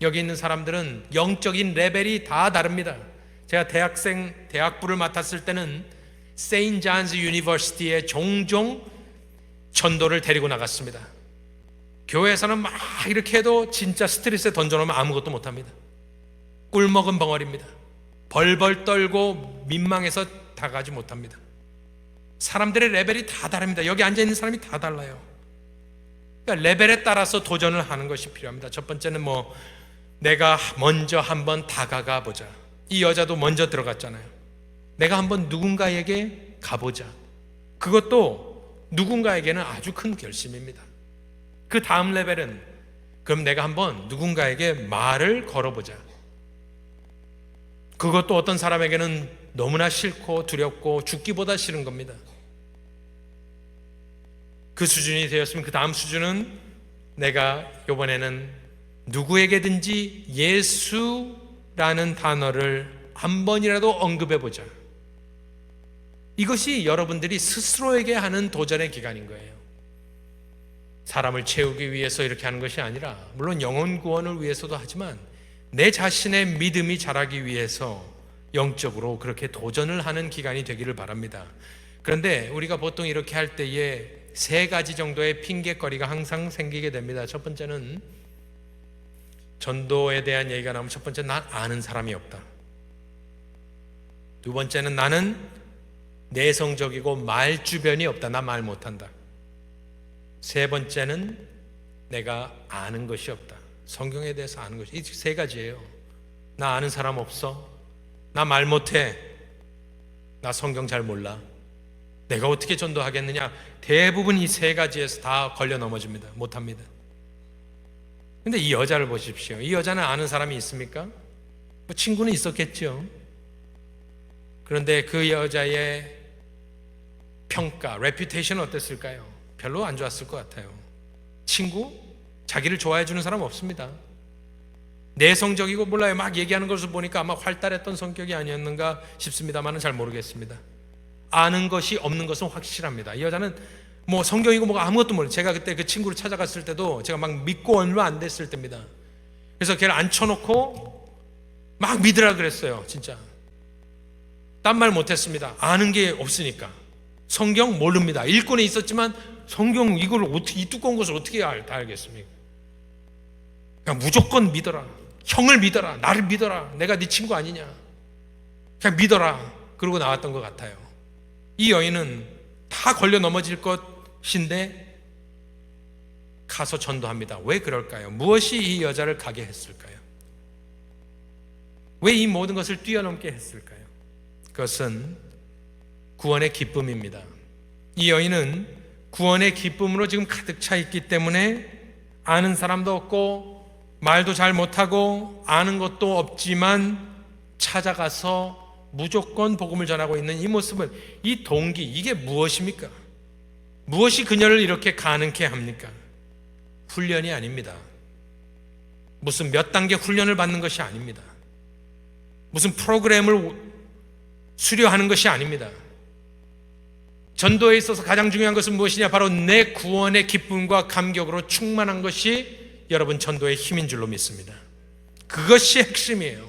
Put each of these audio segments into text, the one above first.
여기 있는 사람들은 영적인 레벨이 다 다릅니다. 제가 대학부를 맡았을 때는 세인트 존스 유니버시티에 종종 전도를 데리고 나갔습니다. 교회에서는 막 이렇게 해도 진짜 스트레스에 던져놓으면 아무것도 못합니다. 꿀먹은 벙어리입니다. 벌벌 떨고 민망해서 다가가지 못합니다. 사람들의 레벨이 다 다릅니다. 여기 앉아있는 사람이 다 달라요. 그러니까 레벨에 따라서 도전을 하는 것이 필요합니다. 첫 번째는 내가 먼저 한번 다가가 보자. 이 여자도 먼저 들어갔잖아요. 내가 한번 누군가에게 가보자. 그것도 누군가에게는 아주 큰 결심입니다. 그 다음 레벨은 그럼 내가 한번 누군가에게 말을 걸어보자. 그것도 어떤 사람에게는 너무나 싫고 두렵고 죽기보다 싫은 겁니다. 그 수준이 되었으면 그 다음 수준은 내가 이번에는 누구에게든지 예수라는 단어를 한 번이라도 언급해보자. 이것이 여러분들이 스스로에게 하는 도전의 기간인 거예요. 사람을 채우기 위해서 이렇게 하는 것이 아니라, 물론 영혼 구원을 위해서도 하지만 내 자신의 믿음이 자라기 위해서 영적으로 그렇게 도전을 하는 기간이 되기를 바랍니다. 그런데 우리가 보통 이렇게 할 때에 세 가지 정도의 핑계거리가 항상 생기게 됩니다. 첫 번째는, 전도에 대한 얘기가 나오면 첫 번째, 난 아는 사람이 없다. 두 번째는, 나는 내성적이고 말 주변이 없다. 나 말 못한다. 세 번째는, 내가 아는 것이 없다. 성경에 대해서 아는 것이. 이 세 가지예요. 나 아는 사람 없어. 나 말 못해. 나 성경 잘 몰라. 내가 어떻게 전도하겠느냐. 대부분 이 세 가지에서 다 걸려 넘어집니다. 못합니다. 근데 이 여자를 보십시오. 이 여자는 아는 사람이 있습니까? 친구는 있었겠죠. 그런데 그 여자의 평가, 레퓨테이션은 어땠을까요? 별로 안 좋았을 것 같아요. 친구? 자기를 좋아해 주는 사람 없습니다. 내성적이고 몰라요. 막 얘기하는 것을 보니까 아마 활달했던 성격이 아니었는가 싶습니다만은 잘 모르겠습니다. 아는 것이 없는 것은 확실합니다. 이 여자는 성경이고 뭐가 아무것도 몰라요. 제가 그때 그 친구를 찾아갔을 때도 제가 막 믿고 얼마 안 됐을 때입니다. 그래서 걔를 앉혀놓고 막 믿으라 그랬어요. 진짜 딴 말 못했습니다. 아는 게 없으니까. 성경 모릅니다. 읽고는 있었지만 성경 이걸 어떻게, 이 두꺼운 것을 어떻게 다 알겠습니까? 그냥 무조건 믿어라. 형을 믿어라. 나를 믿어라. 내가 네 친구 아니냐. 그냥 믿어라. 그러고 나왔던 것 같아요. 이 여인은 다 걸려 넘어질 것인데 가서 전도합니다. 왜 그럴까요? 무엇이 이 여자를 가게 했을까요? 왜 이 모든 것을 뛰어넘게 했을까요? 그것은 구원의 기쁨입니다. 이 여인은 구원의 기쁨으로 지금 가득 차 있기 때문에 아는 사람도 없고 말도 잘 못하고 아는 것도 없지만 찾아가서 무조건 복음을 전하고 있는 이 모습은, 이 동기, 이게 무엇입니까? 무엇이 그녀를 이렇게 가능케 합니까? 훈련이 아닙니다. 무슨 몇 단계 훈련을 받는 것이 아닙니다. 무슨 프로그램을 수료하는 것이 아닙니다. 전도에 있어서 가장 중요한 것은 무엇이냐? 바로 내 구원의 기쁨과 감격으로 충만한 것이 여러분 전도의 힘인 줄로 믿습니다. 그것이 핵심이에요.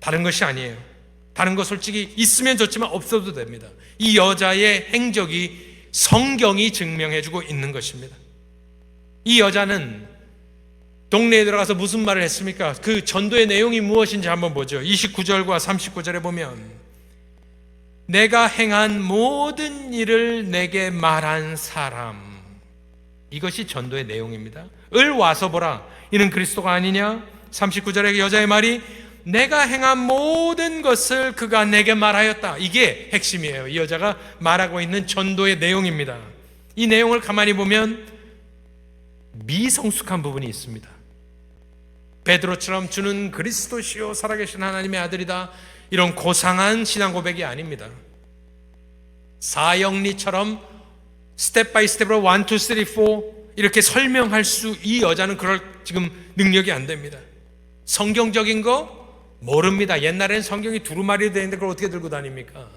다른 것이 아니에요. 다른 거 솔직히 있으면 좋지만 없어도 됩니다. 이 여자의 행적이 성경이 증명해주고 있는 것입니다. 이 여자는 동네에 들어가서 무슨 말을 했습니까? 그 전도의 내용이 무엇인지 한번 보죠. 29절과 39절에 보면, 내가 행한 모든 일을 내게 말한 사람, 이것이 전도의 내용입니다. 을 와서 보라, 이는 그리스도가 아니냐? 39절에 여자의 말이, 내가 행한 모든 것을 그가 내게 말하였다. 이게 핵심이에요. 이 여자가 말하고 있는 전도의 내용입니다. 이 내용을 가만히 보면 미성숙한 부분이 있습니다. 베드로처럼 주는 그리스도시요 살아계신 하나님의 아들이다, 이런 고상한 신앙 고백이 아닙니다. 사형리처럼 스텝 바이 스텝으로 1, 2, 3, 4 이렇게 설명할 이 여자는 그럴 지금 능력이 안 됩니다. 성경적인 거 모릅니다. 옛날에는 성경이 두루마리 되어 있는데 그걸 어떻게 들고 다닙니까?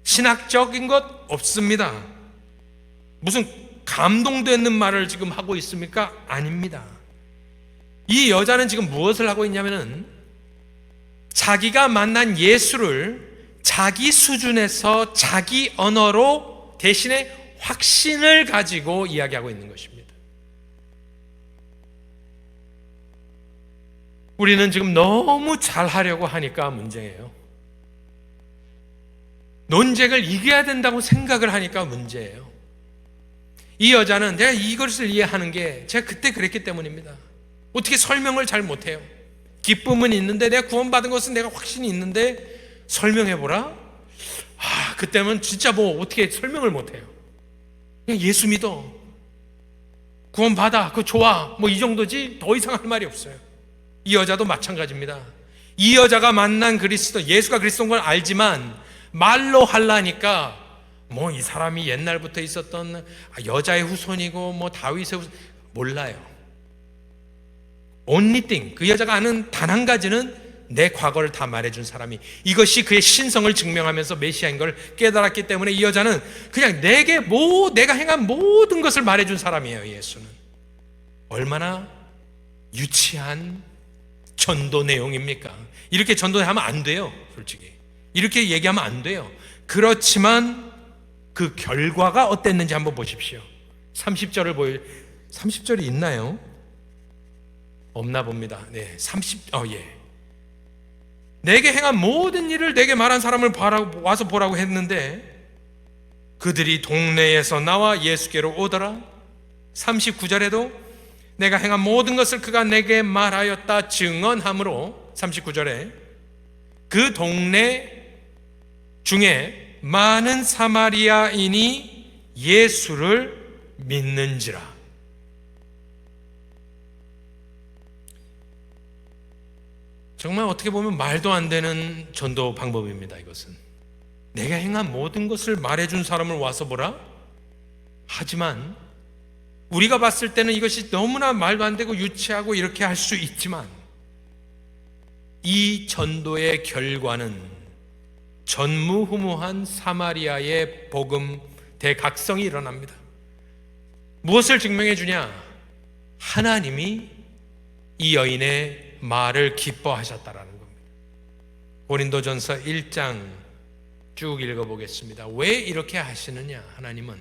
신학적인 것 없습니다. 무슨 감동되는 말을 지금 하고 있습니까? 아닙니다. 이 여자는 지금 무엇을 하고 있냐면은 자기가 만난 예수를 자기 수준에서 자기 언어로 대신에 확신을 가지고 이야기하고 있는 것입니다. 우리는 지금 너무 잘하려고 하니까 문제예요. 논쟁을 이겨야 된다고 생각을 하니까 문제예요. 이 여자는 내가 이것을 이해하는 게 제가 그때 그랬기 때문입니다. 어떻게 설명을 잘 못해요. 기쁨은 있는데, 내가 구원받은 것은 내가 확신이 있는데 설명해보라? 그때는 진짜 뭐 어떻게 설명을 못해요. 그냥 예수 믿어, 구원받아, 그거 좋아, 뭐 이 정도지 더 이상 할 말이 없어요. 이 여자도 마찬가지입니다. 이 여자가 만난 그리스도, 예수가 그리스도인 걸 알지만 말로 하려니까 뭐 이 사람이 옛날부터 있었던 여자의 후손이고 뭐 다윗의 후손, 몰라요. Only thing, 그 여자가 아는 단 한 가지는 내 과거를 다 말해준 사람이, 이것이 그의 신성을 증명하면서 메시아인 걸 깨달았기 때문에 이 여자는 그냥 내게 내가 행한 모든 것을 말해준 사람이에요. 예수는 얼마나 유치한 전도 내용입니까? 이렇게 전도하면 안 돼요. 솔직히 이렇게 얘기하면 안 돼요. 그렇지만 그 결과가 어땠는지 한번 보십시오. 30절을 30절이 있나요? 없나 봅니다. 네, 내게 행한 모든 일을 내게 말한 사람을 와서 보라고 했는데 그들이 동네에서 나와 예수께로 오더라. 39절에도 내가 행한 모든 것을 그가 내게 말하였다 증언함으로 39절에 그 동네 중에 많은 사마리아인이 예수를 믿는지라. 정말 어떻게 보면 말도 안 되는 전도 방법입니다. 이것은 내가 행한 모든 것을 말해준 사람을 와서 보라. 하지만 우리가 봤을 때는 이것이 너무나 말도 안 되고 유치하고 이렇게 할 수 있지만 이 전도의 결과는 전무후무한 사마리아의 복음 대각성이 일어납니다. 무엇을 증명해 주냐? 하나님이 이 여인의 말을 기뻐하셨다라는 겁니다. 고린도전서 1장 쭉 읽어보겠습니다. 왜 이렇게 하시느냐? 하나님은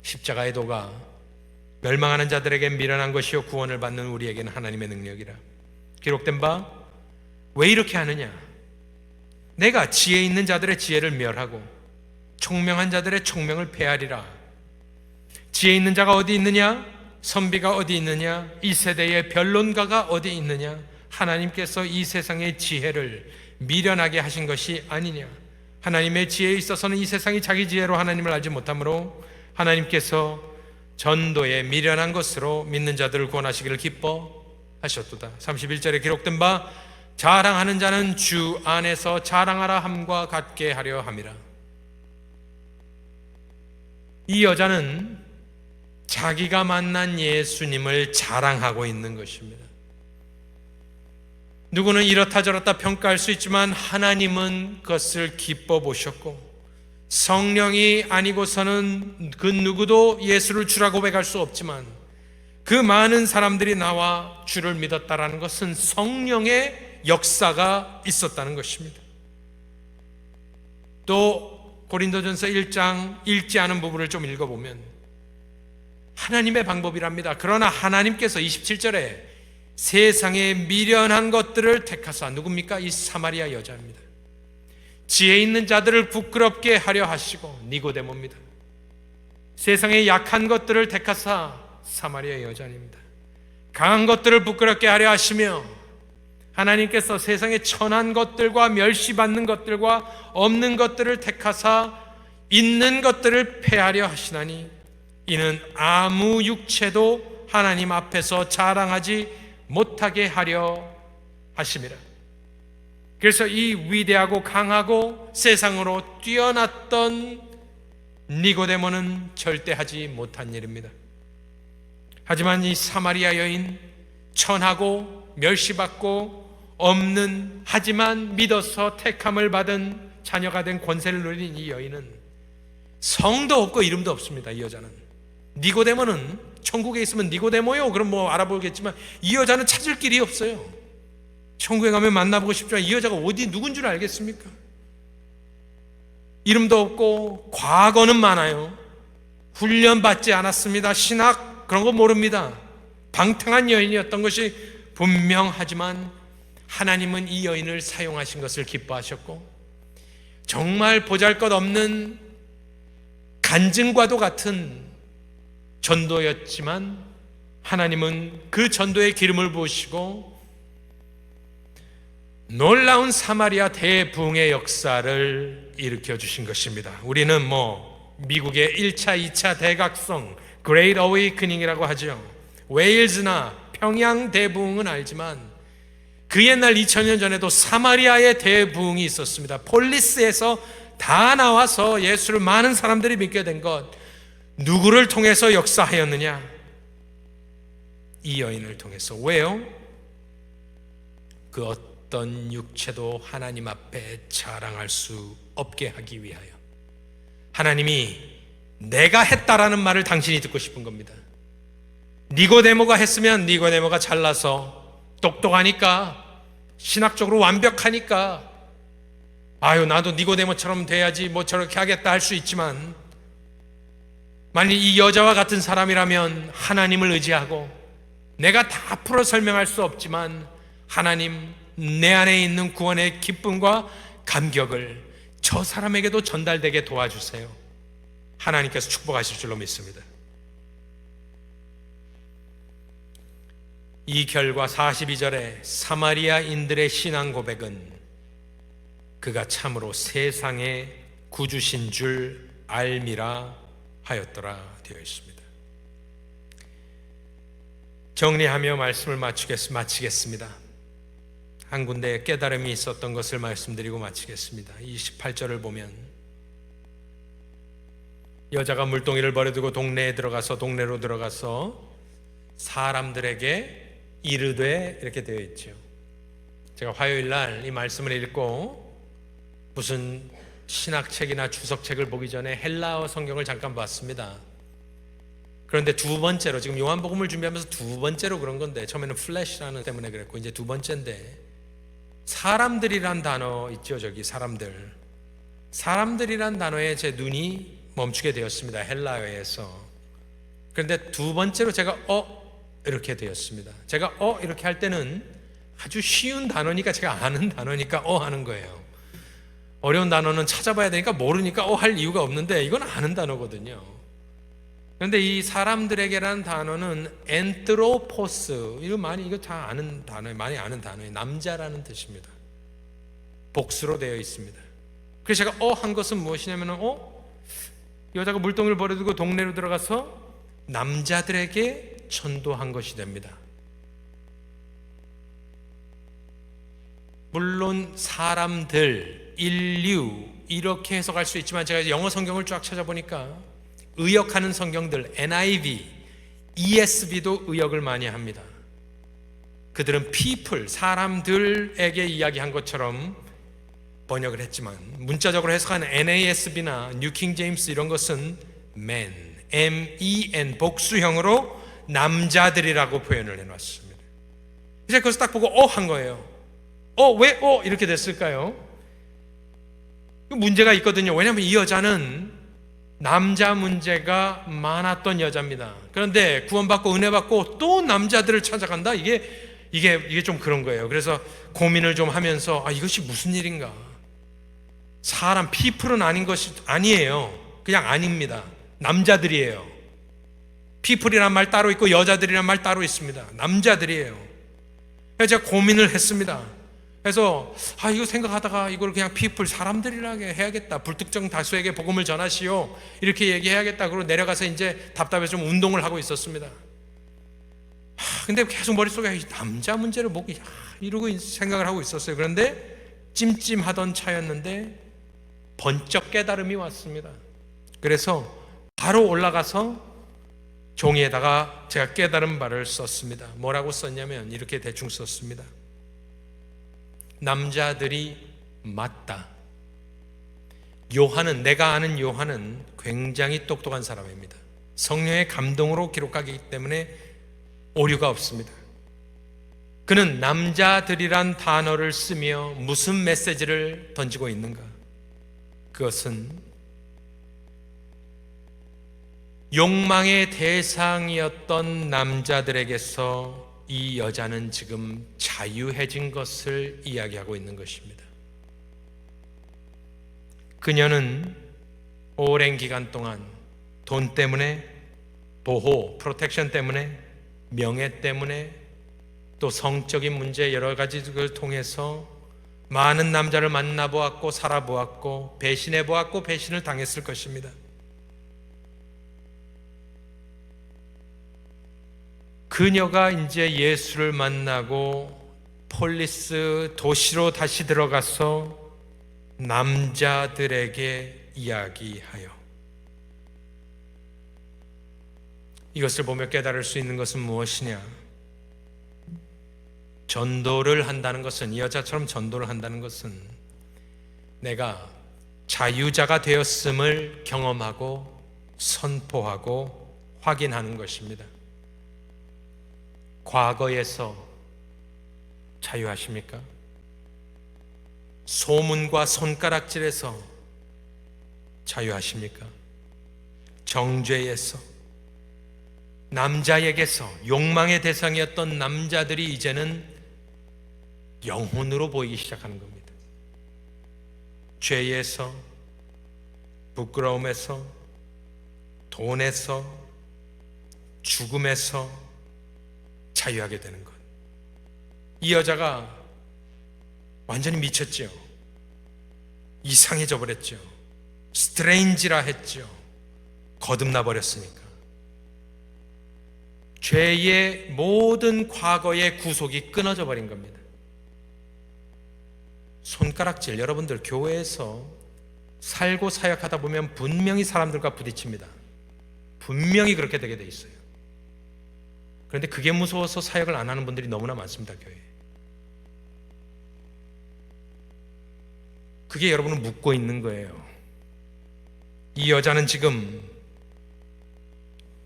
십자가의 도가 멸망하는 자들에게 미련한 것이요 구원을 받는 우리에게는 하나님의 능력이라. 기록된 바 왜 이렇게 하느냐? 내가 지혜 있는 자들의 지혜를 멸하고 총명한 자들의 총명을 폐하리라. 지혜 있는 자가 어디 있느냐? 선비가 어디 있느냐? 이 세대의 변론가가 어디 있느냐? 하나님께서 이 세상의 지혜를 미련하게 하신 것이 아니냐? 하나님의 지혜에 있어서는 이 세상이 자기 지혜로 하나님을 알지 못하므로 하나님께서 전도에 미련한 것으로 믿는 자들을 구원하시기를 기뻐하셨도다. 31절에 기록된 바 자랑하는 자는 주 안에서 자랑하라 함과 같게 하려 함이라. 이 여자는 자기가 만난 예수님을 자랑하고 있는 것입니다. 누구는 이렇다 저렇다 평가할 수 있지만 하나님은 그것을 기뻐 보셨고 성령이 아니고서는 그 누구도 예수를 주라 고백할 수 없지만 그 많은 사람들이 나와 주를 믿었다라는 것은 성령의 역사가 있었다는 것입니다. 또 고린도전서 1장 읽지 않은 부분을 좀 읽어보면 하나님의 방법이랍니다. 그러나 하나님께서 27절에 세상에 미련한 것들을 택하사, 누굽니까? 이 사마리아 여자입니다. 지혜 있는 자들을 부끄럽게 하려 하시고, 니고데모입니다. 세상에 약한 것들을 택하사 사마리아 여자입니다. 강한 것들을 부끄럽게 하려 하시며 하나님께서 세상에 천한 것들과 멸시받는 것들과 없는 것들을 택하사 있는 것들을 폐하려 하시나니 이는 아무 육체도 하나님 앞에서 자랑하지 못하게 하려 하심이라. 그래서 이 위대하고 강하고 세상으로 뛰어났던 니고데모는 절대 하지 못한 일입니다. 하지만 이 사마리아 여인, 천하고 멸시받고 없는, 하지만 믿어서 택함을 받은 자녀가 된 권세를 누린 이 여인은 성도 없고 이름도 없습니다. 이 여자는. 니고데모는 천국에 있으면 니고데모요. 그럼 뭐 알아보겠지만 이 여자는 찾을 길이 없어요. 천국에 가면 만나보고 싶지만 이 여자가 어디 누군 줄 알겠습니까? 이름도 없고 과거는 많아요. 훈련받지 않았습니다. 신학 그런 거 모릅니다. 방탕한 여인이었던 것이 분명하지만 하나님은 이 여인을 사용하신 것을 기뻐하셨고 정말 보잘것없는 간증과도 같은 전도였지만 하나님은 그 전도의 기름을 부으시고 놀라운 사마리아 대부흥의 역사를 일으켜 주신 것입니다. 우리는 미국의 1차, 2차 대각성 Great Awakening이라고 하죠. 웨일즈나 평양 대부흥은 알지만 그 옛날 2000년 전에도 사마리아의 대부흥이 있었습니다. 폴리스에서 다 나와서 예수를 많은 사람들이 믿게 된 것, 누구를 통해서 역사하였느냐? 이 여인을 통해서. 왜요? 그 어떤 육체도 하나님 앞에 자랑할 수 없게 하기 위하여. 하나님이 내가 했다라는 말을 당신이 듣고 싶은 겁니다. 니고데모가 했으면 니고데모가 잘나서 똑똑하니까 신학적으로 완벽하니까 아유 나도 니고데모처럼 돼야지 뭐 저렇게 하겠다 할 수 있지만 만약 이 여자와 같은 사람이라면 하나님을 의지하고 내가 다 풀어 설명할 수 없지만 하나님 내 안에 있는 구원의 기쁨과 감격을 저 사람에게도 전달되게 도와주세요. 하나님께서 축복하실 줄로 믿습니다. 이 결과 42절에 사마리아인들의 신앙 고백은 그가 참으로 세상의 구주신 줄 알미라 하였더라 되어 있습니다. 정리하며 말씀을 마치겠습니다. 한 군데 깨달음이 있었던 것을 말씀드리고 마치겠습니다. 28절을 보면 여자가 물동이를 버려두고 동네로 들어가서 사람들에게 이르되 이렇게 되어 있죠. 제가 화요일 날 이 말씀을 읽고 무슨 신학책이나 주석책을 보기 전에 헬라어 성경을 잠깐 봤습니다. 그런데 두 번째로 지금 요한복음을 준비하면서 두 번째로 그런 건데 처음에는 플래시라는 때문에 그랬고 이제 두 번째인데 사람들이란 단어 있죠. 저기 사람들이란 단어에 제 눈이 멈추게 되었습니다. 헬라어에서. 그런데 두 번째로 제가 이렇게 되었습니다. 제가 이렇게 할 때는 아주 쉬운 단어니까 제가 아는 단어니까 하는 거예요. 어려운 단어는 찾아봐야 되니까 모르니까 할 이유가 없는데 이건 아는 단어거든요. 그런데 이 사람들에게란 단어는 엔트로포스, 이거 다 아는 단어예요. 많이 아는 단어예요. 남자라는 뜻입니다. 복수로 되어 있습니다. 그래서 제가 한 것은 무엇이냐면 여자가 물동이를 버려두고 동네로 들어가서 남자들에게 전도한 것이 됩니다. 물론 사람들, 인류 이렇게 해석할 수 있지만 제가 영어 성경을 쫙 찾아보니까 의역하는 성경들 NIV, ESV도 의역을 많이 합니다. 그들은 people, 사람들에게 이야기한 것처럼 번역을 했지만 문자적으로 해석하는 NASB나 New King James 이런 것은 men, M-E-N 복수형으로 남자들이라고 표현을 해놨습니다. 이제 그것을 딱 보고 한 거예요. 왜 이렇게 됐을까요? 문제가 있거든요. 왜냐하면 이 여자는 남자 문제가 많았던 여자입니다. 그런데 구원받고 은혜 받고 또 남자들을 찾아간다? 이게 좀 그런 거예요. 그래서 고민을 좀 하면서 이것이 무슨 일인가? 사람 피플은 아닌 것이 아니에요. 그냥 아닙니다. 남자들이에요. 피플이란 말 따로 있고 여자들이란 말 따로 있습니다. 남자들이에요. 그래서 제가 고민을 했습니다. 그래서 이거 생각하다가 이걸 그냥 people, 사람들이라게 해야겠다. 불특정 다수에게 복음을 전하시오. 이렇게 얘기해야겠다. 그리고 내려가서 이제 답답해서 좀 운동을 하고 있었습니다. 근데 계속 머릿속에 남자 문제를 이러고 생각을 하고 있었어요. 그런데 찜찜하던 차였는데 번쩍 깨달음이 왔습니다. 그래서 바로 올라가서 종이에다가 제가 깨달은 바를 썼습니다. 뭐라고 썼냐면 이렇게 대충 썼습니다. 남자들이 맞다. 내가 아는 요한은 굉장히 똑똑한 사람입니다. 성령의 감동으로 기록하기 때문에 오류가 없습니다. 그는 남자들이란 단어를 쓰며 무슨 메시지를 던지고 있는가? 그것은 욕망의 대상이었던 남자들에게서 이 여자는 지금 자유해진 것을 이야기하고 있는 것입니다. 그녀는 오랜 기간 동안 돈 때문에, 보호, 프로텍션 때문에, 명예 때문에, 또 성적인 문제 여러 가지를 통해서 많은 남자를 만나보았고 살아보았고 배신해보았고 배신을 당했을 것입니다. 그녀가 이제 예수를 만나고 폴리스 도시로 다시 들어가서 남자들에게 이야기하여 이것을 보며 깨달을 수 있는 것은 무엇이냐? 전도를 한다는 것은, 이 여자처럼 전도를 한다는 것은 내가 자유자가 되었음을 경험하고 선포하고 확인하는 것입니다. 과거에서 자유하십니까? 소문과 손가락질에서 자유하십니까? 정죄에서, 남자에게서, 욕망의 대상이었던 남자들이 이제는 영혼으로 보이기 시작하는 겁니다. 죄에서, 부끄러움에서, 돈에서, 죽음에서 자유하게 되는 것. 이 여자가 완전히 미쳤죠. 이상해져 버렸죠. 스트레인지라 했죠. 거듭나 버렸으니까. 죄의 모든 과거의 구속이 끊어져 버린 겁니다. 손가락질, 여러분들 교회에서 살고 사역하다 보면 분명히 사람들과 부딪힙니다. 분명히 그렇게 되게 돼 있어요. 그런데 그게 무서워서 사역을 안 하는 분들이 너무나 많습니다, 교회에. 그게 여러분을 묶고 있는 거예요. 이 여자는 지금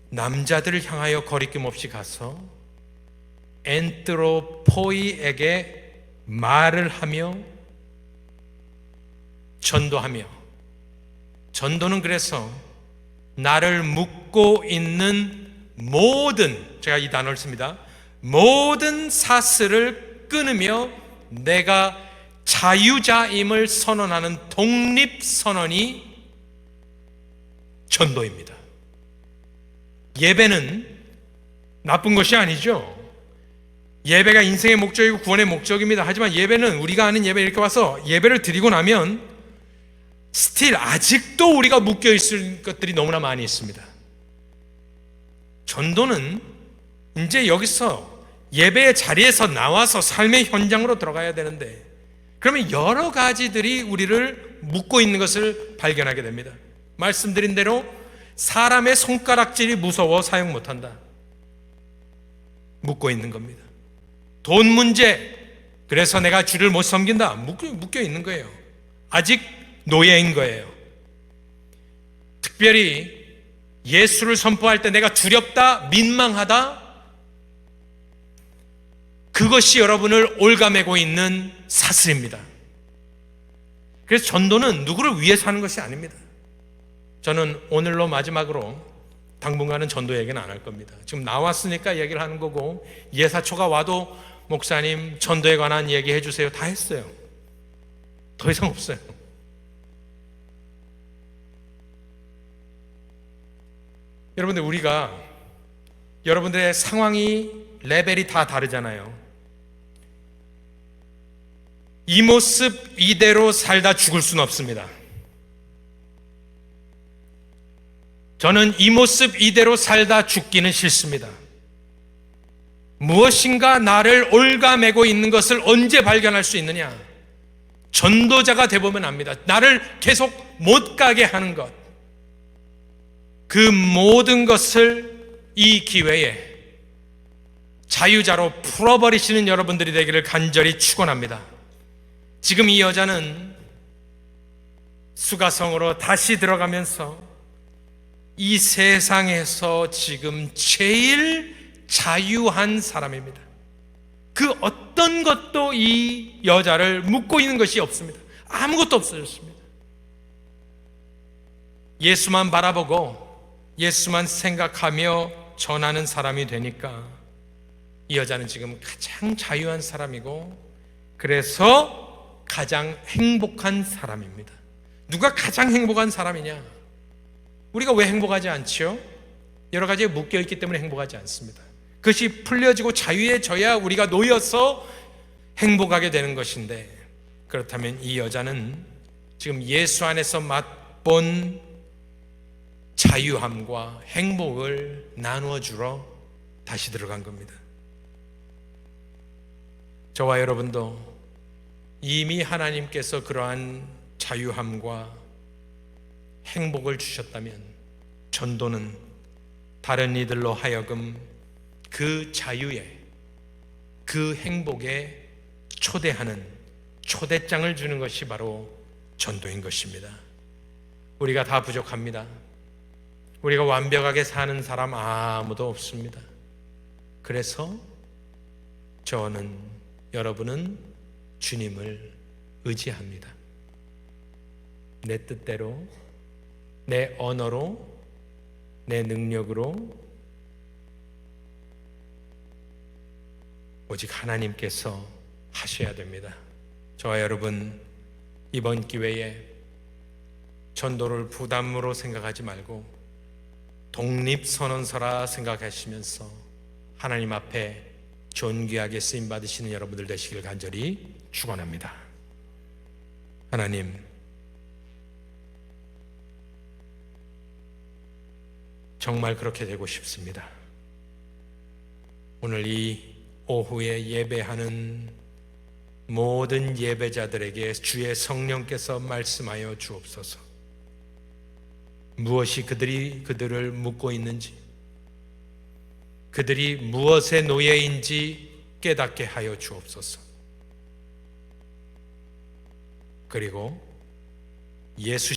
남자들을 향하여 거리낌 없이 가서 엔트로포이에게 말을 하며 전도하며, 전도는 그래서 나를 묶고 있는 모든, 제가 이 단어를 씁니다, 모든 사슬을 끊으며 내가 자유자임을 선언하는 독립선언이 전도입니다. 예배는 나쁜 것이 아니죠. 예배가 인생의 목적이고 구원의 목적입니다. 하지만 예배는, 우리가 아는 예배, 이렇게 와서 예배를 드리고 나면 스틸 아직도 우리가 묶여있을 것들이 너무나 많이 있습니다. 전도는 이제 여기서 예배의 자리에서 나와서 삶의 현장으로 들어가야 되는데, 그러면 여러 가지들이 우리를 묶고 있는 것을 발견하게 됩니다. 말씀드린 대로 사람의 손가락질이 무서워 사용 못한다. 묶고 있는 겁니다. 돈 문제, 그래서 내가 주를 못 섬긴다. 묶여 있는 거예요. 아직 노예인 거예요. 특별히 예수를 선포할 때 내가 두렵다, 민망하다, 그것이 여러분을 올가매고 있는 사슬입니다. 그래서 전도는 누구를 위해서 하는 것이 아닙니다. 저는 오늘로 마지막으로 당분간은 전도 얘기는 안 할 겁니다. 지금 나왔으니까 얘기를 하는 거고, 예사초가 와도 목사님 전도에 관한 얘기 해주세요 다 했어요. 더 이상 없어요. 여러분들, 우리가, 여러분들의 상황이, 레벨이 다 다르잖아요. 이 모습 이대로 살다 죽을 수는 없습니다. 저는 이 모습 이대로 살다 죽기는 싫습니다. 무엇인가 나를 올가매고 있는 것을 언제 발견할 수 있느냐? 전도자가 되보면 압니다. 나를 계속 못 가게 하는 것, 그 모든 것을 이 기회에 자유자로 풀어버리시는 여러분들이 되기를 간절히 축원합니다. 지금 이 여자는 수가성으로 다시 들어가면서 이 세상에서 지금 제일 자유한 사람입니다. 그 어떤 것도 이 여자를 묶고 있는 것이 없습니다. 아무것도 없어졌습니다. 예수만 바라보고 예수만 생각하며 전하는 사람이 되니까 이 여자는 지금 가장 자유한 사람이고, 그래서 가장 행복한 사람입니다. 누가 가장 행복한 사람이냐? 우리가 왜 행복하지 않지요? 여러 가지에 묶여있기 때문에 행복하지 않습니다. 그것이 풀려지고 자유해져야 우리가 놓여서 행복하게 되는 것인데, 그렇다면 이 여자는 지금 예수 안에서 맛본 자유함과 행복을 나누어 주러 다시 들어간 겁니다. 저와 여러분도 이미 하나님께서 그러한 자유함과 행복을 주셨다면, 전도는 다른 이들로 하여금 그 자유에, 그 행복에 초대하는, 초대장을 주는 것이 바로 전도인 것입니다. 우리가 다 부족합니다. 우리가 완벽하게 사는 사람 아무도 없습니다. 그래서 저는, 여러분은 주님을 의지합니다. 내 뜻대로, 내 언어로, 내 능력으로, 오직 하나님께서 하셔야 됩니다. 저와 여러분, 이번 기회에 전도를 부담으로 생각하지 말고 독립선언서라 생각하시면서 하나님 앞에 존귀하게 쓰임받으시는 여러분들 되시길 간절히 축원합니다. 하나님, 정말 그렇게 되고 싶습니다. 오늘 이 오후에 예배하는 모든 예배자들에게 주의 성령께서 말씀하여 주옵소서. 무엇이 그들을 묶고 있는지, 그들이 무엇의 노예인지 깨닫게 하여 주옵소서. 그리고 예수